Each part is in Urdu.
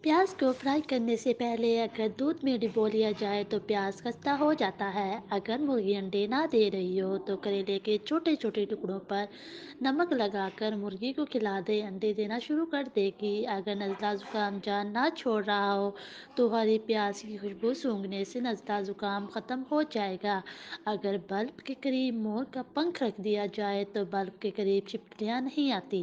پیاز کو فرائی کرنے سے پہلے اگر دودھ میں ڈبو لیا جائے تو پیاز خستہ ہو جاتا ہے۔ اگر مرغی انڈے نہ دے رہی ہو تو کریلے کے چھوٹے چھوٹے ٹکڑوں پر نمک لگا کر مرغی کو کھلا دے، انڈے دینا شروع کر دے گی۔ اگر نزلہ زکام جان نہ چھوڑ رہا ہو تو ہری پیاز کی خوشبو سونگھنے سے نزلہ زکام ختم ہو جائے گا۔ اگر بلب کے قریب مور کا پنکھ رکھ دیا جائے تو بلب کے قریب چھپکلیاں نہیں آتی۔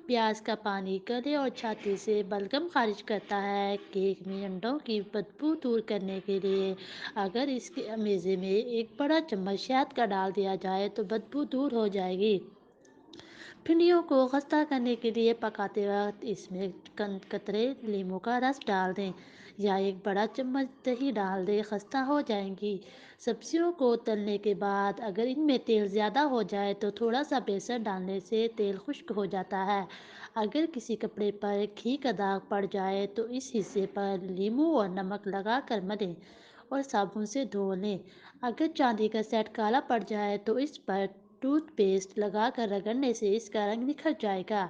پیاز کا پانی گلے اور چھاتی سے بلغم خارج کرتا ہے۔ کیک میں انڈوں کی بدبو دور کرنے کے لیے اگر اس کے میزے میں ایک بڑا چمچ شہد کا ڈال دیا جائے تو بدبو دور ہو جائے گی۔ بھنڈیوں کو خستہ کرنے کے لیے پکاتے وقت اس میں قطرے لیموں کا رس ڈال دیں یا ایک بڑا چمچ دہی ڈال دیں، خستہ ہو جائیں گی۔ سبزیوں کو تلنے کے بعد اگر ان میں تیل زیادہ ہو جائے تو تھوڑا سا بیسن ڈالنے سے تیل خشک ہو جاتا ہے۔ اگر کسی کپڑے پر گھی کا داغ پڑ جائے تو اس حصے پر لیموں اور نمک لگا کر ملیں اور صابن سے دھو لیں۔ اگر چاندی کا سیٹ کالا پڑ جائے تو اس پر ٹوتھ پیسٹ لگا کر رگڑنے سے اس کا رنگ نکھر جائے گا۔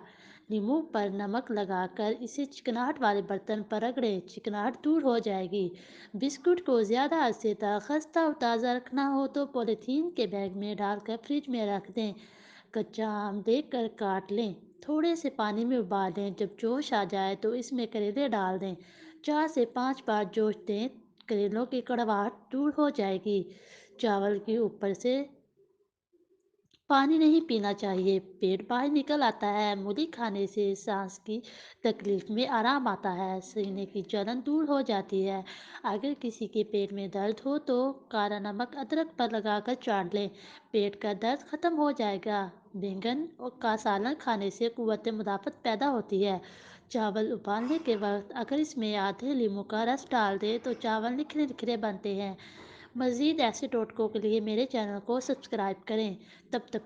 لیموں پر نمک لگا کر اسے چکناہٹ والے برتن پر رگڑیں، چکناہٹ دور ہو جائے گی۔ بسکٹ کو زیادہ عرصے تک خستہ اور تازہ رکھنا ہو تو پولیتھین کے بیگ میں ڈال کر فریج میں رکھ دیں۔ کچا آم دیکھ کر کاٹ لیں، تھوڑے سے پانی میں ابالیں، جب جوش آ جائے تو اس میں کریلے ڈال دیں، 4 سے 5 بار جوش دیں، کریلوں کی کڑواہٹ دور ہو جائے گی۔ چاول کے اوپر سے پانی نہیں پینا چاہیے، پیٹ باہر نکل آتا ہے۔ مولی کھانے سے سانس کی تکلیف میں آرام آتا ہے، سینے کی جلن دور ہو جاتی ہے۔ اگر کسی کے پیٹ میں درد ہو تو کالا نمک ادرک پر لگا کر چاٹ لیں، پیٹ کا درد ختم ہو جائے گا۔ بینگن کا سالن کھانے سے قوت مدافعت پیدا ہوتی ہے۔ چاول ابالنے کے وقت اگر اس میں آدھے لیموں کا رس ڈال دیں تو چاول نکھرے نکھرے بنتے ہیں۔ مزید ایسے ٹوٹکوں کے لیے میرے چینل کو سبسکرائب کریں۔ تب تک